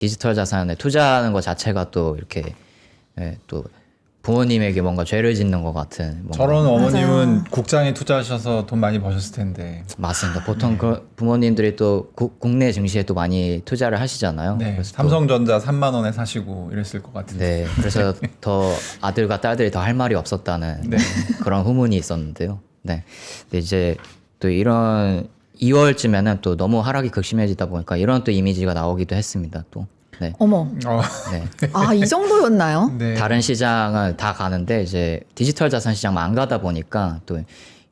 디지털 자산에 투자하는 것 자체가 또 이렇게 또 부모님에게 뭔가 죄를 짓는 것 같은 뭔가. 저런 어머님은 맞아요. 국장에 투자하셔서 돈 많이 버셨을 텐데. 맞습니다. 보통 그 부모님들이 또 국내 증시에 또 많이 투자를 하시잖아요. 네, 그래서 삼성전자 3만 원에 사시고 이랬을 것 같은데. 네, 그래서 더 아들과 딸들이 더 할 말이 없었다는 네. 그런 후문이 있었는데요. 네, 근데 이제 또 이런 2월쯤에는 또 너무 하락이 극심해지다 보니까 이런 또 이미지가 나오기도 했습니다. 또 네, 어머. 네. 아, 이 정도였나요? 네. 다른 시장은 다 가는데 이제 디지털 자산 시장만 안 가다 보니까 또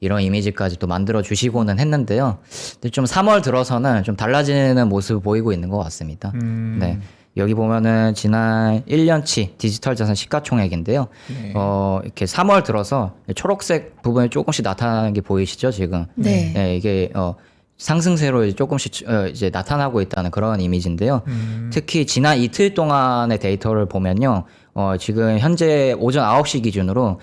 이런 이미지까지 또 만들어 주시고는 했는데요. 근데 좀 3월 들어서는 좀 달라지는 모습을 보이고 있는 것 같습니다. 네. 여기 보면은 지난 1년치 디지털 자산 시가총액인데요. 네. 이렇게 3월 들어서 초록색 부분이 조금씩 나타나는 게 보이시죠, 지금? 네. 네, 이게 상승세로 이제 조금씩 이제 나타나고 있다는 그런 이미지인데요. 특히 지난 이틀 동안의 데이터를 보면요. 지금 현재 오전 9시 기준으로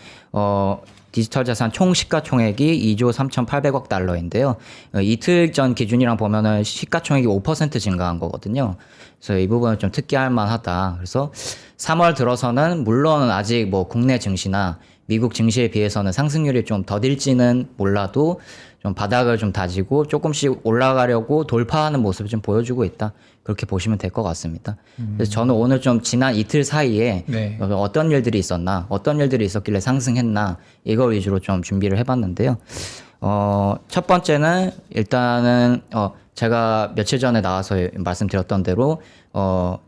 디지털 자산 총 시가총액이 2조 3,800억 달러인데요. 이틀 전 기준이랑 보면은 시가총액이 5% 증가한 거거든요. 그래서 이 부분은 좀 특이할 만하다. 그래서 3월 들어서는 물론 아직 뭐 국내 증시나 미국 증시에 비해서는 상승률이 좀 더딜지는 몰라도 좀 바닥을 좀 다지고 조금씩 올라가려고 돌파하는 모습을 좀 보여주고 있다. 그렇게 보시면 될 것 같습니다. 그래서 저는 오늘 좀 지난 이틀 사이에 네. 어떤 일들이 있었나, 어떤 일들이 있었길래 상승했나, 이걸 위주로 좀 준비를 해봤는데요. 첫 번째는 일단은 제가 며칠 전에 나와서 말씀드렸던 대로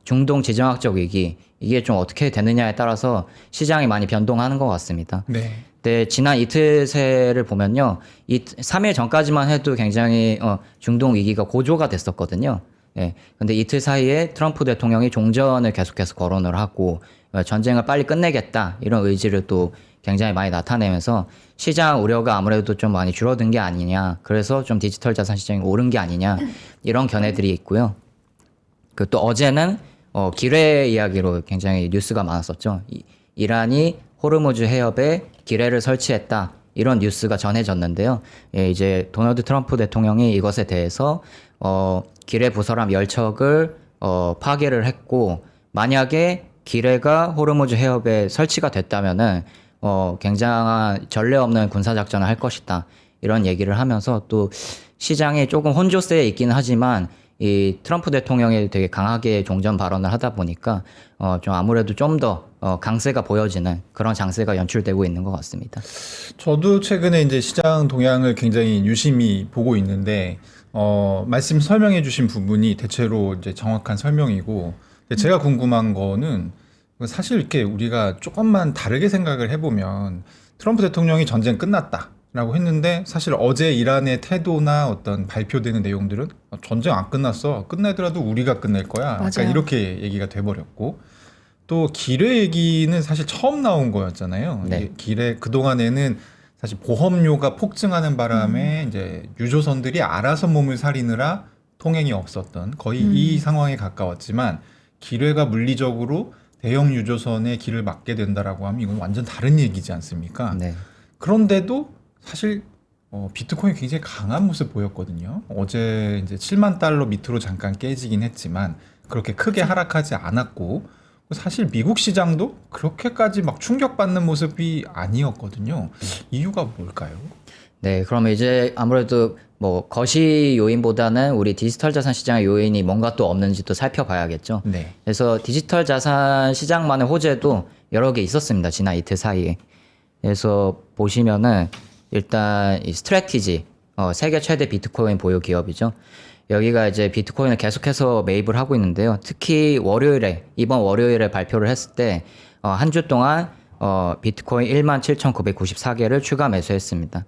중동 지정학적 위기 이게 좀 어떻게 되느냐에 따라서 시장이 많이 변동하는 것 같습니다. 네. 네, 지난 이틀 새를 보면요. 3일 전까지만 해도 굉장히 중동 위기가 고조가 됐었거든요. 예. 근데 이틀 사이에 트럼프 대통령이 종전을 계속해서 거론을 하고 전쟁을 빨리 끝내겠다 이런 의지를 또 굉장히 많이 나타내면서 시장 우려가 아무래도 좀 많이 줄어든 게 아니냐. 그래서 좀 디지털 자산 시장이 오른 게 아니냐. 이런 견해들이 있고요. 그 또 어제는 기뢰 이야기로 굉장히 뉴스가 많았었죠. 이란이 호르무즈 해협에 기뢰를 설치했다. 이런 뉴스가 전해졌는데요. 예, 이제 도널드 트럼프 대통령이 이것에 대해서 기뢰 부설함 10척을 파괴를 했고 만약에 기뢰가 호르무즈 해협에 설치가 됐다면은 굉장한 전례 없는 군사 작전을 할 것이다. 이런 얘기를 하면서 또 시장이 조금 혼조세에 있기는 하지만 이 트럼프 대통령이 되게 강하게 종전 발언을 하다 보니까 좀 아무래도 좀 더 강세가 보여지는 그런 장세가 연출되고 있는 것 같습니다. 저도 최근에 이제 시장 동향을 굉장히 유심히 보고 있는데 말씀 설명해 주신 부분이 대체로 이제 정확한 설명이고 제가 궁금한 거는 사실 이렇게 우리가 조금만 다르게 생각을 해보면 트럼프 대통령이 전쟁 끝났다라고 했는데 사실 어제 이란의 태도나 어떤 발표되는 내용들은 전쟁 안 끝났어. 끝내더라도 우리가 끝낼 거야. 약간 맞아요. 이렇게 얘기가 돼버렸고 또 기뢰 얘기는 사실 처음 나온 거였잖아요. 네. 이게 기뢰 그동안에는 사실 보험료가 폭증하는 바람에 이제 유조선들이 알아서 몸을 사리느라 통행이 없었던 거의 이 상황에 가까웠지만 기뢰가 물리적으로 대형 유조선의 길을 막게 된다라고 하면 이건 완전 다른 얘기지 않습니까? 네. 그런데도 사실 비트코인이 굉장히 강한 모습 보였거든요. 어제 이제 7만 달러 밑으로 잠깐 깨지긴 했지만 그렇게 크게 하락하지 않았고 사실 미국 시장도 그렇게까지 막 충격받는 모습이 아니었거든요. 이유가 뭘까요? 네, 그러면 이제 아무래도 뭐 거시 요인보다는 우리 디지털 자산 시장의 요인이 뭔가 또 없는지 또 살펴봐야겠죠. 네. 그래서 디지털 자산 시장만의 호재도 여러 개 있었습니다. 지난 이틀 사이에. 그래서 보시면은 일단 이 스트래티지, 세계 최대 비트코인 보유 기업이죠. 여기가 이제 비트코인을 계속해서 매입을 하고 있는데요. 특히 이번 월요일에 발표를 했을 때 한 주 동안 비트코인 17,994개를 추가 매수했습니다.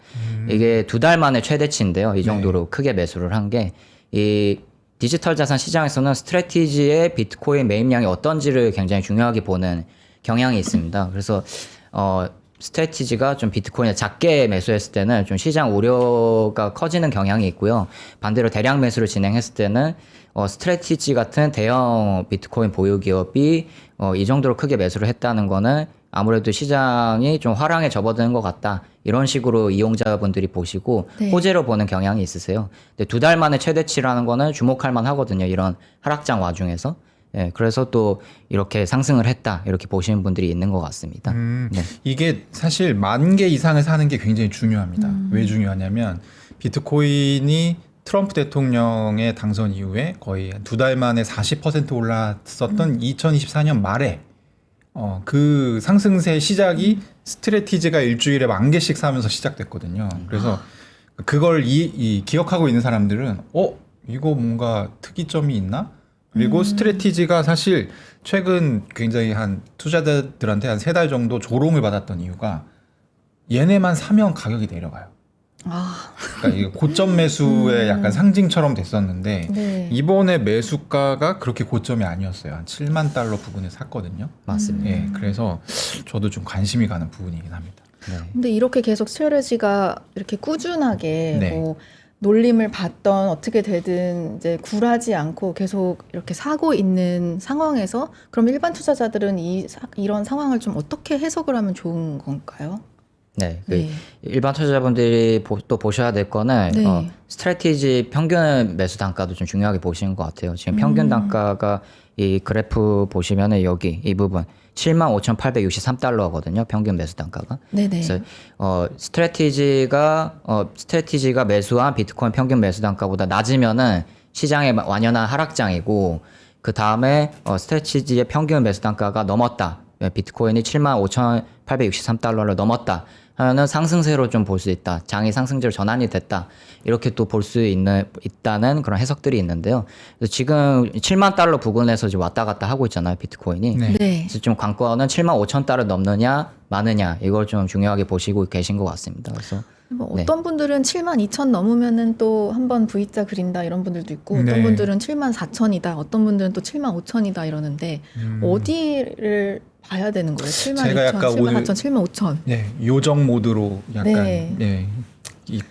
이게 2달 만에 최대치인데요. 이 정도로 크게 매수를 한 게 이 디지털 자산 시장에서는 스트래티지의 비트코인 매입량이 어떤지를 굉장히 중요하게 보는 경향이 있습니다. 그래서 스트래티지가 좀 비트코인을 작게 매수했을 때는 좀 시장 우려가 커지는 경향이 있고요. 반대로 대량 매수를 진행했을 때는 스트래티지 같은 대형 비트코인 보유 기업이 이 정도로 크게 매수를 했다는 거는 아무래도 시장이 좀 화랑에 접어드는 것 같다. 이런 식으로 이용자분들이 보시고 네. 호재로 보는 경향이 있으세요. 근데 2달 만에 최대치라는 거는 주목할 만 하거든요. 이런 하락장 와중에서. 예, 그래서 또 이렇게 상승을 했다 이렇게 보시는 분들이 있는 것 같습니다. 네. 이게 사실 10,000개 이상을 사는 게 굉장히 중요합니다. 왜 중요하냐면 비트코인이 트럼프 대통령의 당선 이후에 거의 한 2달 만에 40% 올랐었던 2024년 말에 그 상승세 시작이 스트래티지가 일주일에 10,000개씩 사면서 시작됐거든요. 그래서 그걸 기억하고 있는 사람들은 이거 뭔가 특이점이 있나? 그리고 스트래티지가 사실 최근 굉장히 한 투자자들한테 한 3달 정도 조롱을 받았던 이유가 얘네만 사면 가격이 내려가요. 그러니까 이게 고점 매수의 약간 상징처럼 됐었는데 네. 이번에 매수가가 그렇게 고점이 아니었어요. 한 7만 달러 부근에 샀거든요. 맞습니다. 예, 그래서 저도 좀 관심이 가는 부분이긴 합니다. 네. 근데 이렇게 계속 스트레지가 이렇게 꾸준하게 네. 뭐 놀림을 받던 어떻게 되든 이제 굴하지 않고 계속 이렇게 사고 있는 상황에서 그럼 일반 투자자들은 이런 상황을 좀 어떻게 해석을 하면 좋은 건가요? 네, 그 네. 일반 투자자분들이 또 보셔야 될 거는 네. 스트래티지 평균 매수 단가도 좀 중요하게 보시는 것 같아요. 지금 평균 단가가 이 그래프 보시면은 여기 이 부분 75,863달러거든요. 평균 매수 단가가. 네네. 그래서 스트래티지가 매수한 비트코인 평균 매수 단가보다 낮으면은 시장의 완연한 하락장이고 그 다음에 스트래티지의 평균 매수 단가가 넘었다. 비트코인이 75,863달러를 넘었다. 하면은 상승세로 좀 볼 수 있다. 장이 상승세로 전환이 됐다. 이렇게 또 볼 수 있다는 그런 해석들이 있는데요. 그래서 지금 7만 달러 부근에서 지금 왔다 갔다 하고 있잖아요. 비트코인이. 네. 네. 그래서 좀 관건은 7만 5천 달러 넘느냐 마느냐 이걸 좀 중요하게 보시고 계신 것 같습니다. 그래서 뭐 네. 어떤 분들은 72,000 넘으면은 또 한번 V자 그린다 이런 분들도 있고 네. 어떤 분들은 74,000이다 어떤 분들은 또 75,000이다 이러는데 어디를 봐야 되는 거예요? 제가 약간 72,000, 오늘 74,000, 75,000. 네, 요정 모드로 약간 네. 이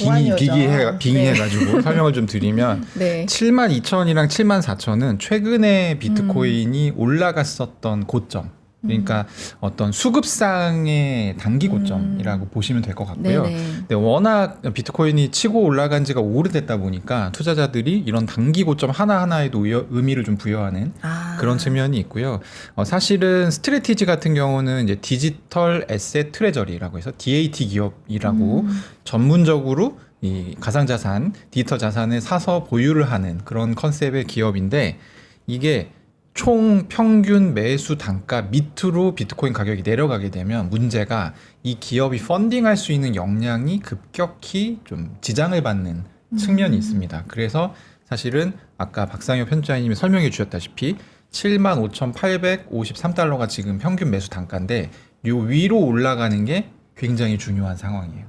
보안 요정. 빙의해가지고 설명을 좀 드리면 네. 72,000이랑 74,000은 최근에 비트코인이 올라갔었던 고점. 그러니까 어떤 수급상의 단기 고점이라고 보시면 될 것 같고요. 네네. 근데 워낙 비트코인이 치고 올라간 지가 오래됐다 보니까 투자자들이 이런 단기 고점 하나하나에도 의미를 좀 부여하는 그런 측면이 있고요. 사실은 스트래티지 같은 경우는 이제 디지털 에셋 트레저리라고 해서 DAT 기업이라고 전문적으로 이 가상자산, 디지털 자산을 사서 보유를 하는 그런 컨셉의 기업인데 이게 총 평균 매수 단가 밑으로 비트코인 가격이 내려가게 되면 문제가 이 기업이 펀딩할 수 있는 역량이 급격히 좀 지장을 받는 측면이 있습니다. 그래서 사실은 아까 박상혁 편집자님이 설명해 주셨다시피 75,853달러가 지금 평균 매수 단가인데 요 위로 올라가는 게 굉장히 중요한 상황이에요.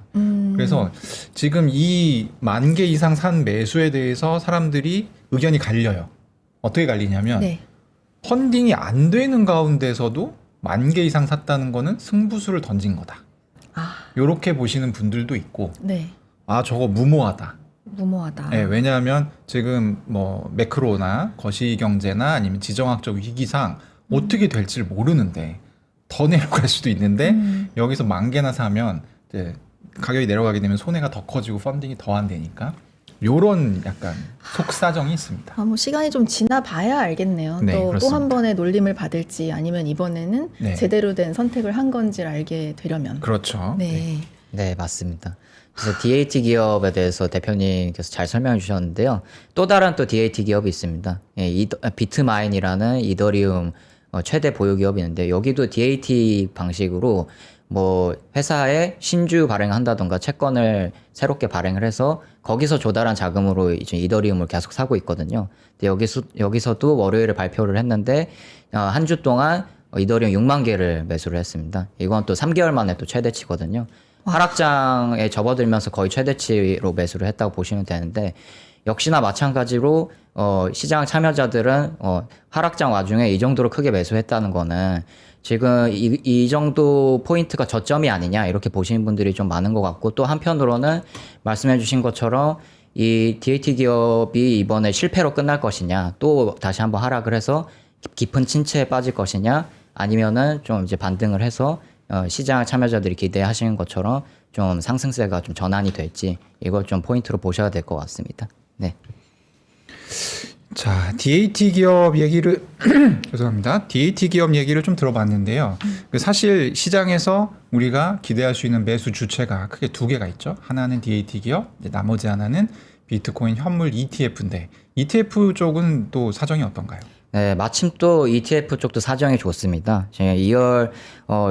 그래서 지금 이 10,000개 이상 산 매수에 대해서 사람들이 의견이 갈려요. 어떻게 갈리냐면 네. 펀딩이 안 되는 가운데서도 10,000개 이상 샀다는 거는 승부수를 던진 거다. 요렇게 보시는 분들도 있고 네. 저거 무모하다. 무모하다. 네, 왜냐하면 지금 뭐 매크로나 거시경제나 아니면 지정학적 위기상 어떻게 될지를 모르는데 더 내려갈 수도 있는데 여기서 10,000개나 사면 이제 가격이 내려가게 되면 손해가 더 커지고 펀딩이 더 안 되니까 요런 약간 속사정이 있습니다. 뭐 시간이 좀 지나 봐야 알겠네요. 네, 또 그렇습니다. 한 번의 놀림을 받을지 아니면 이번에는 네. 제대로 된 선택을 한 건지를 알게 되려면. 그렇죠. 네. 네, 맞습니다. 그래서 DAT 기업에 대해서 대표님께서 잘 설명해 주셨는데요. 또 다른 또 DAT 기업이 있습니다. 비트마인이라는 이더리움 최대 보유 기업이 있는데 여기도 DAT 방식으로 뭐 회사에 신주 발행한다던가 채권을 새롭게 발행을 해서 거기서 조달한 자금으로 이제 이더리움을 계속 사고 있거든요. 근데 여기서도 월요일에 발표를 했는데 한 주 동안 이더리움 6만 개를 매수를 했습니다. 이건 또 3개월 만에 또 최대치거든요. 하락장에 접어들면서 거의 최대치로 매수를 했다고 보시면 되는데 역시나 마찬가지로 시장 참여자들은 하락장 와중에 이 정도로 크게 매수했다는 거는 지금 이 정도 포인트가 저점이 아니냐 이렇게 보시는 분들이 좀 많은 것 같고 또 한편으로는 말씀해 주신 것처럼 이 DAT 기업이 이번에 실패로 끝날 것이냐 또 다시 한번 하락을 해서 깊은 침체에 빠질 것이냐 아니면은 좀 이제 반등을 해서 시장 참여자들이 기대하시는 것처럼 좀 상승세가 좀 전환이 될지 이걸 좀 포인트로 보셔야 될 것 같습니다. 네. 자, DAT 기업 얘기를 죄송합니다. DAT 기업 얘기를 좀 들어봤는데요. 그 사실 시장에서 우리가 기대할 수 있는 매수 주체가 크게 두 개가 있죠. 하나는 DAT 기업, 이제 나머지 하나는 비트코인 현물 ETF인데 ETF 쪽은 또 사정이 어떤가요? 네, 마침 또 ETF 쪽도 사정이 좋습니다. 제가 2월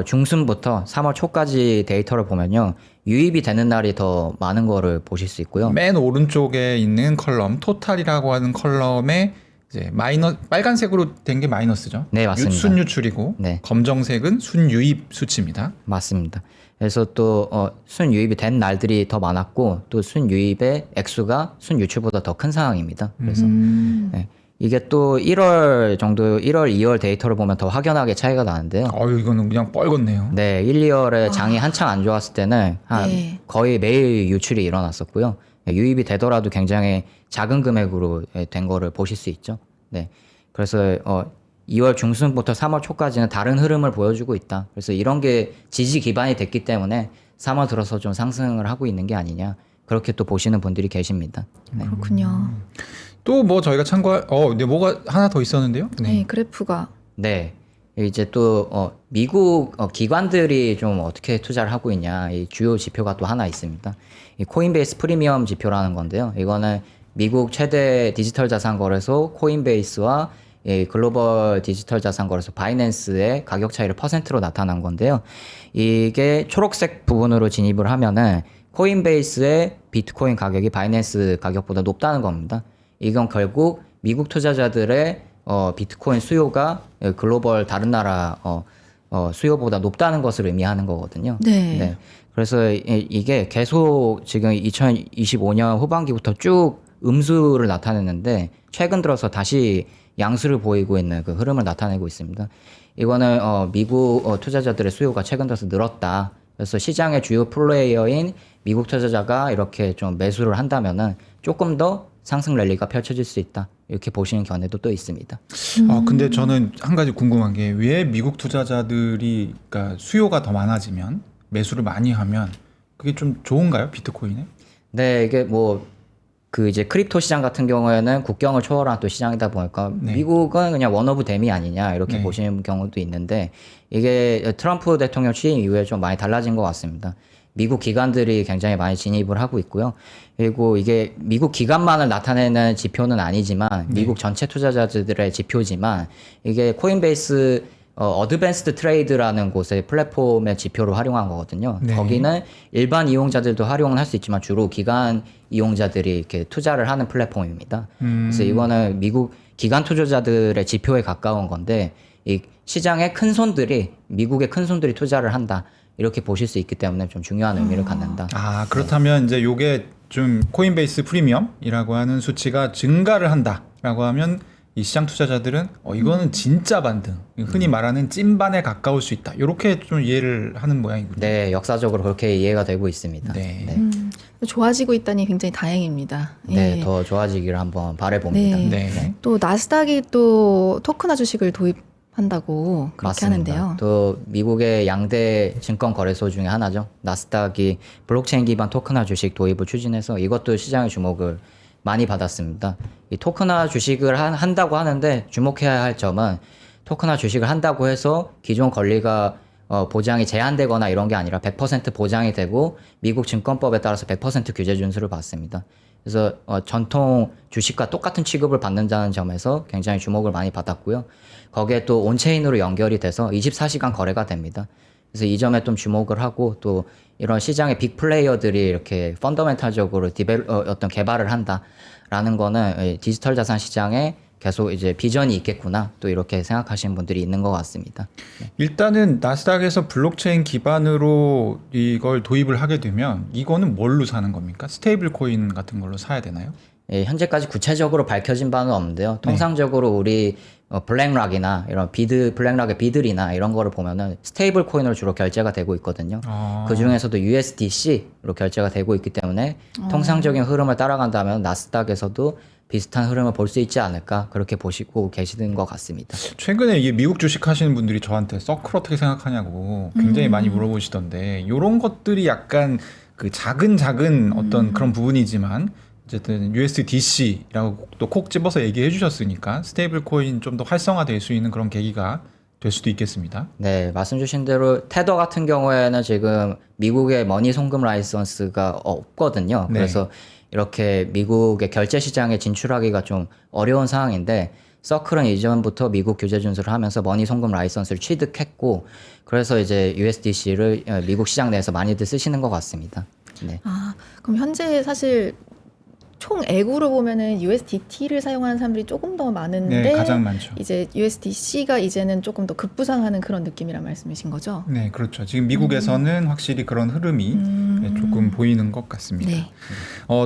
중순부터 3월 초까지 데이터를 보면요. 유입이 되는 날이 더 많은 거를 보실 수 있고요. 맨 오른쪽에 있는 컬럼, 토탈이라고 하는 컬럼에 이제 빨간색으로 된 게 마이너스죠. 네, 맞습니다. 순유출이고 네. 검정색은 순유입 수치입니다. 맞습니다. 그래서 또 순유입이 된 날들이 더 많았고 또 순유입의 액수가 순유출보다 더 큰 상황입니다. 그래서 네. 이게 또 1월 정도 1월, 2월 데이터를 보면 더 확연하게 차이가 나는데요. 이거는 그냥 뻘겋네요. 네, 1, 2월에 장이 한창 안 좋았을 때는 네. 거의 매일 유출이 일어났었고요. 유입이 되더라도 굉장히 작은 금액으로 된 거를 보실 수 있죠. 네, 그래서 2월 중순부터 3월 초까지는 다른 흐름을 보여주고 있다. 그래서 이런 게 지지 기반이 됐기 때문에 3월 들어서 좀 상승을 하고 있는 게 아니냐. 그렇게 또 보시는 분들이 계십니다. 네. 그렇군요. 또 뭐 저희가 참고할 근데 뭐가 하나 더 있었는데요? 네, 그래프가. 네. 이제 또 미국 기관들이 좀 어떻게 투자를 하고 있냐 이 주요 지표가 또 하나 있습니다. 이 코인베이스 프리미엄 지표라는 건데요. 이거는 미국 최대 디지털 자산 거래소 코인베이스와 이 글로벌 디지털 자산 거래소 바이낸스의 가격 차이를 퍼센트로 나타난 건데요. 이게 초록색 부분으로 진입을 하면은 코인베이스의 비트코인 가격이 바이낸스 가격보다 높다는 겁니다. 이건 결국 미국 투자자들의 비트코인 수요가 글로벌 다른 나라 수요보다 높다는 것을 의미하는 거거든요. 네. 그래서 이게 계속 지금 2025년 후반기부터 쭉 음수를 나타내는데 최근 들어서 다시 양수를 보이고 있는 그 흐름을 나타내고 있습니다. 이거는 미국 투자자들의 수요가 최근 들어서 늘었다. 그래서 시장의 주요 플레이어인 미국 투자자가 이렇게 좀 매수를 한다면은 조금 더 상승 랠리가 펼쳐질 수 있다. 이렇게 보시는 견해도 또 있습니다. 근데 저는 한 가지 궁금한 게 왜 미국 투자자들이 그러니까 수요가 더 많아지면 매수를 많이 하면 그게 좀 좋은가요? 비트코인에? 네, 이게 뭐 그 이제 크립토 시장 같은 경우에는 국경을 초월한 또 시장이다 보니까 네. 미국은 그냥 원 오브 댐이 아니냐 이렇게 네. 보시는 경우도 있는데 이게 트럼프 대통령 취임 이후에 좀 많이 달라진 것 같습니다. 미국 기관들이 굉장히 많이 진입을 하고 있고요. 그리고 이게 미국 기관만을 나타내는 지표는 아니지만 미국 전체 투자자들의 지표지만 이게 코인베이스 어드밴스드 트레이드라는 곳의 플랫폼의 지표로 활용한 거거든요. 네. 거기는 일반 이용자들도 활용을 할 수 있지만 주로 기관 이용자들이 이렇게 투자를 하는 플랫폼입니다. 그래서 이거는 미국 기관 투자자들의 지표에 가까운 건데 이 시장의 큰 손들이 미국의 큰 손들이 투자를 한다. 이렇게 보실 수 있기 때문에 좀 중요한 의미를 갖는다. 그렇다면 이제 요게 좀 코인베이스 프리미엄이라고 하는 수치가 증가를 한다라고 하면 이 시장 투자자들은 이거는 진짜 반등, 흔히 말하는 찐반에 가까울 수 있다. 이렇게 좀 이해를 하는 모양이군요. 네, 역사적으로 그렇게 이해가 되고 있습니다. 네. 좋아지고 있다니 굉장히 다행입니다. 네, 예. 더 좋아지기를 한번 바라봅니다. 네. 네. 또 나스닥이 또 토큰화 주식을 도입한다고 그렇게 맞습니다. 하는데요. 또 미국의 양대 증권 거래소 중에 하나죠. 나스닥이 블록체인 기반 토큰화 주식 도입을 추진해서 이것도 시장의 주목을 많이 받았습니다. 이 토큰화 주식을 한다고 하는데 주목해야 할 점은 토큰화 주식을 한다고 해서 기존 권리가 보장이 제한되거나 이런 게 아니라 100% 보장이 되고 미국 증권법에 따라서 100% 규제 준수를 받습니다. 그래서 전통 주식과 똑같은 취급을 받는다는 점에서 굉장히 주목을 많이 받았고요. 거기에 또 온체인으로 연결이 돼서 24시간 거래가 됩니다. 그래서 이 점에 좀 주목을 하고 또 이런 시장의 빅 플레이어들이 이렇게 펀더멘탈적으로 어떤 개발을 한다라는 거는 디지털 자산 시장에 계속 이제 비전이 있겠구나 또 이렇게 생각하시는 분들이 있는 것 같습니다. 네. 일단은 나스닥에서 블록체인 기반으로 이걸 도입을 하게 되면 이거는 뭘로 사는 겁니까? 스테이블 코인 같은 걸로 사야 되나요? 예, 현재까지 구체적으로 밝혀진 바는 없는데요. 통상적으로 우리 블랙락이나 이런 블랙락의 비들이나 이런 거를 보면은 스테이블 코인으로 주로 결제가 되고 있거든요. 그 중에서도 USDC로 결제가 되고 있기 때문에 통상적인 흐름을 따라간다면 나스닥에서도 비슷한 흐름을 볼 수 있지 않을까 그렇게 보시고 계시는 것 같습니다. 최근에 이게 미국 주식 하시는 분들이 저한테 서클 어떻게 생각하냐고 굉장히 많이 물어보시던데 이런 것들이 약간 그 작은 어떤 그런 부분이지만 어쨌든 USDC라고 또 콕 집어서 얘기해 주셨으니까 스테이블 코인 좀 더 활성화될 수 있는 그런 계기가 될 수도 있겠습니다. 네, 말씀 주신 대로 테더 같은 경우에는 지금 미국의 머니 송금 라이선스가 없거든요. 네. 그래서 이렇게 미국의 결제 시장에 진출하기가 좀 어려운 상황인데 서클은 이전부터 미국 규제 준수를 하면서 머니 송금 라이선스를 취득했고 그래서 이제 USDC를 미국 시장 내에서 많이들 쓰시는 것 같습니다. 네. 아, 그럼 현재 사실 총 액으로 보면은 USDT를 사용하는 사람들이 조금 더 많은데 네, 가장 많죠. 이제 USDC가 이제는 조금 더 급부상하는 그런 느낌이란 말씀이신 거죠? 네, 그렇죠. 지금 미국에서는 확실히 그런 흐름이 네, 조금 보이는 것 같습니다. 네.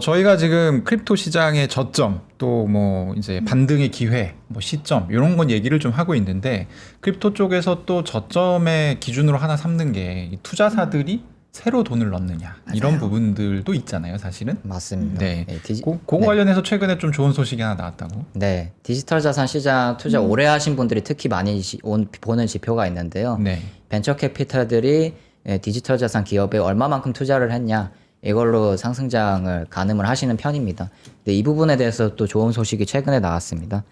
저희가 지금 크립토 시장의 저점 또 뭐 이제 반등의 기회, 뭐 시점 이런 건 얘기를 좀 하고 있는데 크립토 쪽에서 또 저점의 기준으로 하나 삼는 게 이 투자사들이 새로 돈을 넣느냐 이런 맞아요. 부분들도 있잖아요, 사실은. 맞습니다. 네. 네, 그거 네. 관련해서 최근에 좀 좋은 소식이 하나 나왔다고. 네, 디지털 자산 시장 투자 오래 하신 분들이 특히 많이 보는 지표가 있는데요. 네. 벤처 캐피탈들이 디지털 자산 기업에 얼마만큼 투자를 했냐 이걸로 상승장을 가늠을 하시는 편입니다. 근데 이 부분에 대해서 또 좋은 소식이 최근에 나왔습니다.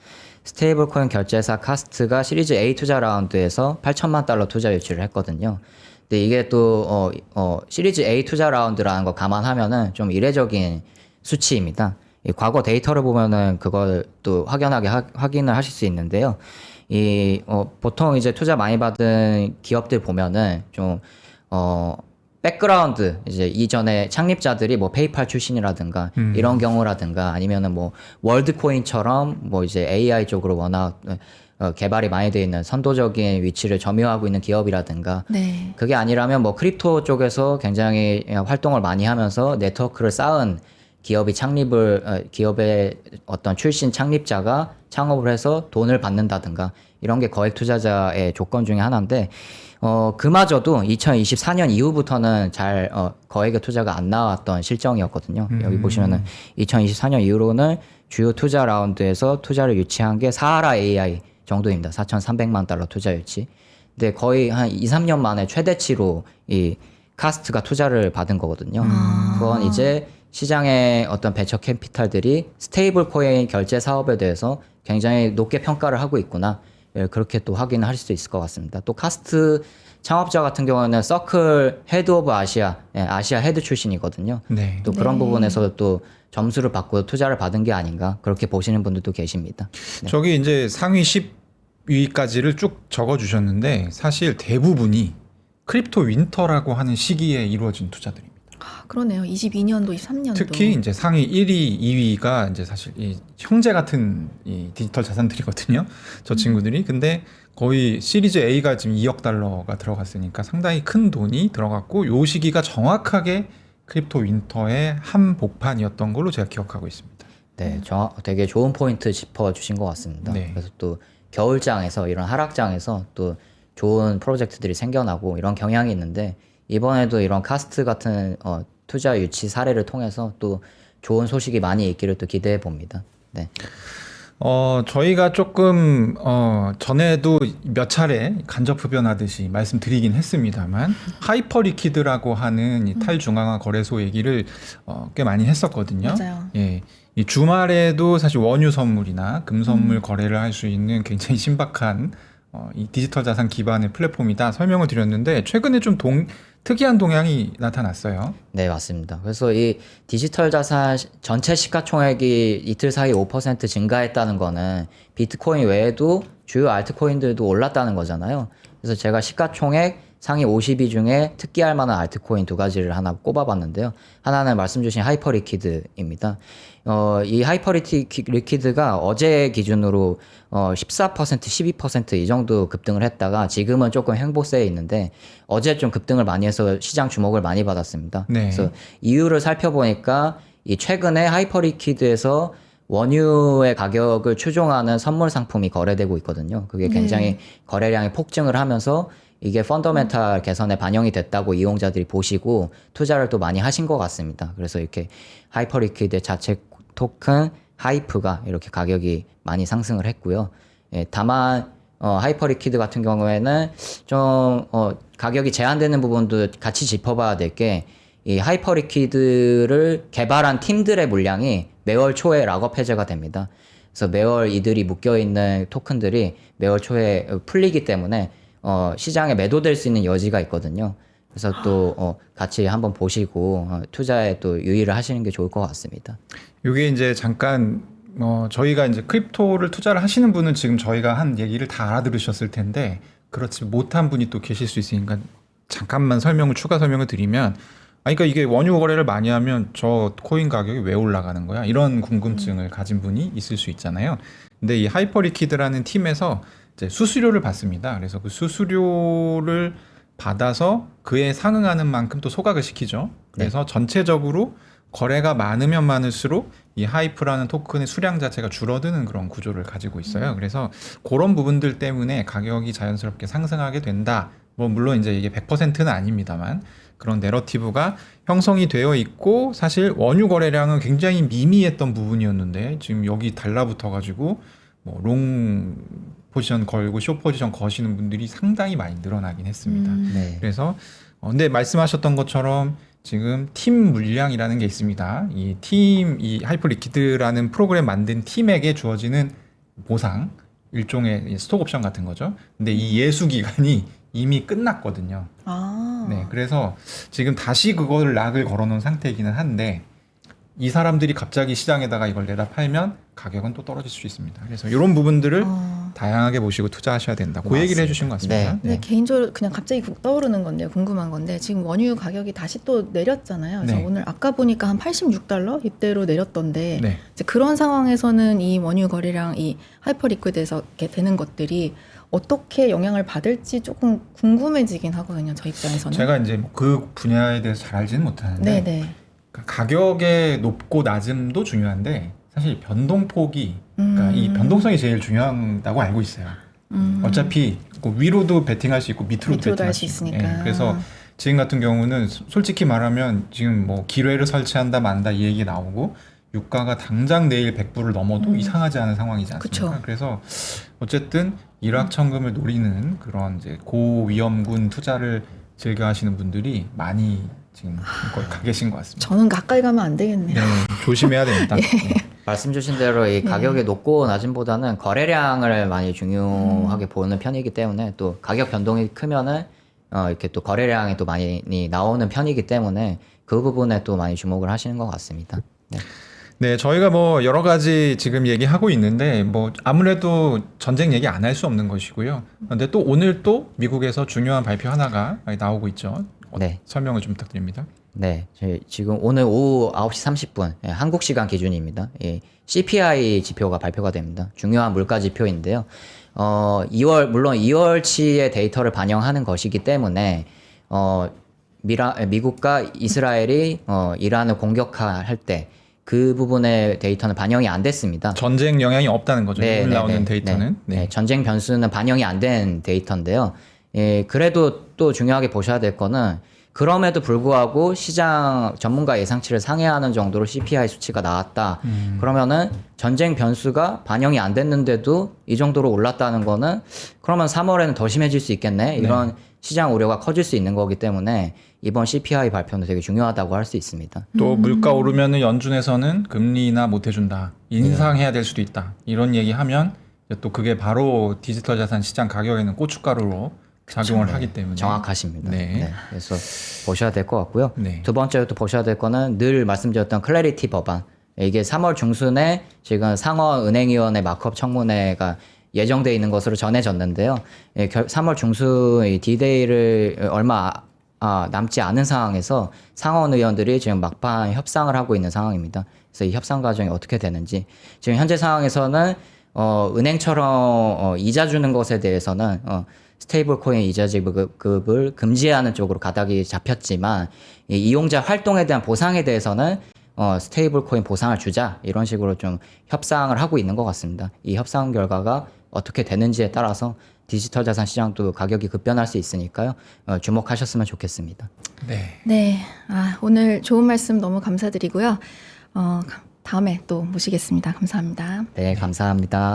스테이블 코인 결제사 카스트가 시리즈 A 투자 라운드에서 8천만 달러 투자 유치를 했거든요. 근데 이게 또 시리즈 A 투자 라운드라는 거 감안하면은 좀 이례적인 수치입니다. 이 과거 데이터를 보면은 그걸 또 확연하게 확인을 하실 수 있는데요. 보통 이제 투자 많이 받은 기업들 보면은 좀 백그라운드 이제 이전에 창립자들이 뭐 페이팔 출신이라든가 이런 경우라든가 아니면은 뭐 월드코인처럼 뭐 이제 AI 쪽으로 워낙 개발이 많이 돼 있는 선도적인 위치를 점유하고 있는 기업이라든가 네. 그게 아니라면 뭐 크립토 쪽에서 굉장히 활동을 많이 하면서 네트워크를 쌓은 기업의 어떤 출신 창립자가 창업을 해서 돈을 받는다든가 이런 게 거액 투자자의 조건 중에 하나인데 그마저도 2024년 이후부터는 잘 거액의 투자가 안 나왔던 실정이었거든요. 여기 보시면은 2024년 이후로는 주요 투자 라운드에서 투자를 유치한 게 사하라 AI 정도입니다. 4,300만 달러 투자 유치. 근데 거의 한 2, 3년 만에 최대치로 이 카스트가 투자를 받은 거거든요. 그건 이제 시장의 어떤 벤처 캐피탈들이 스테이블 코인 결제 사업에 대해서 굉장히 높게 평가를 하고 있구나. 예, 그렇게 또 확인을 할 수 있을 것 같습니다. 또 카스트 창업자 같은 경우는 서클 헤드 오브 아시아, 아시아 헤드 출신이거든요. 네. 또 그런 네. 부분에서 또 점수를 받고 투자를 받은 게 아닌가 그렇게 보시는 분들도 계십니다. 네. 저기 이제 상위 10위까지를 쭉 적어 주셨는데 사실 대부분이 크립토 윈터라고 하는 시기에 이루어진 투자들입니다. 아, 그러네요. 22년도, 23년도. 특히 이제 상위 1위, 2위가 이제 사실 이 형제 같은 이 디지털 자산들이거든요. 저 친구들이. 근데 거의 시리즈 A가 지금 2억 달러가 들어갔으니까 상당히 큰 돈이 들어갔고 요 시기가 정확하게 크립토 윈터의 한복판이었던 걸로 제가 기억하고 있습니다. 네, 되게 좋은 포인트 짚어주신 것 같습니다. 네. 그래서 또 겨울장에서 이런 하락장에서 또 좋은 프로젝트들이 생겨나고 이런 경향이 있는데 이번에도 이런 카스트 같은 투자 유치 사례를 통해서 또 좋은 소식이 많이 있기를 또 기대해 봅니다. 네. 저희가 조금 전에도 몇 차례 간접 흡연하듯이 말씀드리긴 했습니다만 하이퍼 리퀴드라고 하는 이 탈중앙화 거래소 얘기를 꽤 많이 했었거든요. 맞아요. 예. 이 주말에도 사실 원유 선물이나 금 선물 거래를 할 수 있는 굉장히 신박한 이 디지털 자산 기반의 플랫폼이다 설명을 드렸는데 최근에 좀 특이한 동향이 나타났어요. 네, 맞습니다. 그래서 이 디지털 자산 전체 시가총액이 이틀 사이 5% 증가했다는 거는 비트코인 외에도 주요 알트코인들도 올랐다는 거잖아요. 그래서 제가 시가총액 상위 50위 중에 특기할 만한 알트코인 두 가지를 하나 꼽아봤는데요. 하나는 말씀 주신 하이퍼리퀴드입니다. 이 하이퍼리퀴드가 어제 기준으로 14%, 12%이 정도 급등을 했다가 지금은 조금 횡보세에 있는데 어제 좀 급등을 많이 해서 시장 주목을 많이 받았습니다. 네. 그래서 이유를 살펴보니까 이 최근에 하이퍼리퀴드에서 원유의 가격을 추종하는 선물 상품이 거래되고 있거든요. 그게 굉장히 거래량이 폭증을 하면서 이게 펀더멘탈 개선에 반영이 됐다고 이용자들이 보시고 투자를 또 많이 하신 것 같습니다. 그래서 이렇게 하이퍼리퀴드 자체 토큰 하이프가 이렇게 가격이 많이 상승을 했고요. 예, 다만 하이퍼리퀴드 같은 경우에는 좀 가격이 제한되는 부분도 같이 짚어봐야 될 게 이 하이퍼리퀴드를 개발한 팀들의 물량이 매월 초에 락업 해제가 됩니다. 그래서 매월 이들이 묶여 있는 토큰들이 매월 초에 풀리기 때문에 시장에 매도될 수 있는 여지가 있거든요. 그래서 또 같이 한번 보시고 투자에 또 유의를 하시는 게 좋을 것 같습니다. 이게 이제 잠깐 저희가 이제 크립토를 투자를 하시는 분은 지금 저희가 한 얘기를 다 알아들으셨을 텐데 그렇지 못한 분이 또 계실 수 있으니까 잠깐만 추가 설명을 드리면 그러니까 이게 원유 거래를 많이 하면 저 코인 가격이 왜 올라가는 거야? 이런 궁금증을 가진 분이 있을 수 있잖아요. 근데 이 하이퍼리퀴드라는 팀에서 이제 수수료를 받습니다. 그래서 그 수수료를 받아서 그에 상응하는 만큼 또 소각을 시키죠. 그래서 전체적으로 거래가 많으면 많을수록 이 하이프라는 토큰의 수량 자체가 줄어드는 그런 구조를 가지고 있어요. 그래서 그런 부분들 때문에 가격이 자연스럽게 상승하게 된다. 뭐 물론 이제 이게 100%는 아닙니다만 그런 내러티브가 형성이 되어 있고 사실 원유 거래량은 굉장히 미미했던 부분이었는데 지금 여기 달라붙어 가지고 뭐 롱 포지션 걸고 숏 포지션 거시는 분들이 상당히 많이 늘어나긴 했습니다. 네. 그래서 근데 말씀하셨던 것처럼 지금 팀 물량이라는 게 있습니다. 이 하이퍼리퀴드라는 프로그램 만든 팀에게 주어지는 보상, 일종의 스톡 옵션 같은 거죠. 근데 이 예수 기간이 이미 끝났거든요. 네, 그래서 지금 다시 그걸 락을 걸어놓은 상태이기는 한데 이 사람들이 갑자기 시장에다가 이걸 내다 팔면 가격은 또 떨어질 수 있습니다. 그래서 이런 부분들을 다양하게 보시고 투자하셔야 된다. 그 얘기를 해주신 것 같습니다. 네. 근데 개인적으로 그냥 갑자기 떠오르는 건데요. 궁금한 건데 지금 원유 가격이 다시 또 내렸잖아요. 그래서 네. 오늘 아까 보니까 한 $86 이대로 내렸던데 네. 이제 그런 상황에서는 이 원유 거래량 이 하이퍼 리퀴드에서 이렇게 되는 것들이 어떻게 영향을 받을지 조금 궁금해지긴 하거든요. 저 입장에서는. 제가 이제 그 분야에 대해서 잘 알지는 못하는데 네네. 가격의 높고 낮음도 중요한데 사실 변동폭이 그러니까 이 변동성이 제일 중요하다고 알고 있어요. 어차피 그 위로도 베팅할 수 있고 밑으로도 밑으로도 베팅할 할 수 수 있으니까. 있으니까. 그래서 지금 같은 경우는 솔직히 말하면 지금 뭐 기뢰를 설치한다 만다 이 얘기 나오고 유가가 당장 내일 100불을 넘어도 이상하지 않은 상황이지 않습니까? 그쵸. 그래서 어쨌든 일확천금을 노리는 그런 이제 고위험군 투자를 즐겨 하시는 분들이 많이 지금 거의 가 계신 것 같습니다. 저는 가까이 가면 안 되겠네요. 네, 조심해야 됩니다. 네. 말씀 주신 대로 이 가격이 높고 낮음보다는 거래량을 많이 중요하게 보는 편이기 때문에 또 가격 변동이 크면은 이렇게 또 거래량이 또 많이 나오는 편이기 때문에 그 부분에 또 많이 주목을 하시는 것 같습니다. 네. 네, 저희가 뭐 여러 가지 지금 얘기하고 있는데 뭐 아무래도 전쟁 얘기 안 할 수 없는 것이고요. 근데 또 오늘 또 미국에서 중요한 발표 하나가 나오고 있죠. 네. 설명을 좀 부탁드립니다. 네, 지금 오늘 오후 9시 30분 한국 시간 기준입니다. CPI 지표가 발표가 됩니다. 중요한 물가 지표인데요. 2월 물론 2월치의 데이터를 반영하는 것이기 때문에 미국과 이스라엘이 이란을 공격할 때 그 부분의 데이터는 반영이 안 됐습니다. 전쟁 영향이 없다는 거죠. 오늘 나오는 데이터는. 네, 전쟁 변수는 반영이 안 된 데이터인데요. 그래도 또 중요하게 보셔야 될 거는 그럼에도 불구하고 시장 전문가 예상치를 상회하는 정도로 CPI 수치가 나왔다. 그러면은 전쟁 변수가 반영이 안 됐는데도 이 정도로 올랐다는 거는 그러면 3월에는 더 심해질 수 있겠네. 이런 시장 우려가 커질 수 있는 거기 때문에 이번 CPI 발표는 되게 중요하다고 할 수 있습니다. 또 물가 오르면은 연준에서는 금리 인하 못 해준다. 인상해야 될 수도 있다. 이런 얘기하면 또 그게 바로 디지털 자산 시장 가격에는 고춧가루로 작용을 하기 때문에 정확하십니다. 네. 네, 그래서 보셔야 될 것 같고요. 네. 두 번째로 또 보셔야 될 거는 늘 말씀드렸던 클래리티 법안. 이게 3월 중순에 지금 상원은행위원회 마크업 청문회가 예정돼 있는 것으로 전해졌는데요. 3월 중순 D-Day를 얼마 남지 않은 상황에서 상원 의원들이 지금 막판 협상을 하고 있는 상황입니다. 그래서 이 협상 과정이 어떻게 되는지 지금 현재 상황에서는 은행처럼 이자 주는 것에 대해서는 스테이블 코인 이자 지급을 금지하는 쪽으로 가닥이 잡혔지만 이용자 활동에 대한 보상에 대해서는 스테이블 코인 보상을 주자 이런 식으로 좀 협상을 하고 있는 것 같습니다. 이 협상 결과가 어떻게 되는지에 따라서 디지털 자산 시장도 가격이 급변할 수 있으니까요. 주목하셨으면 좋겠습니다. 네. 네. 오늘 좋은 말씀 너무 감사드리고요. 다음에 또 모시겠습니다. 감사합니다. 네, 감사합니다.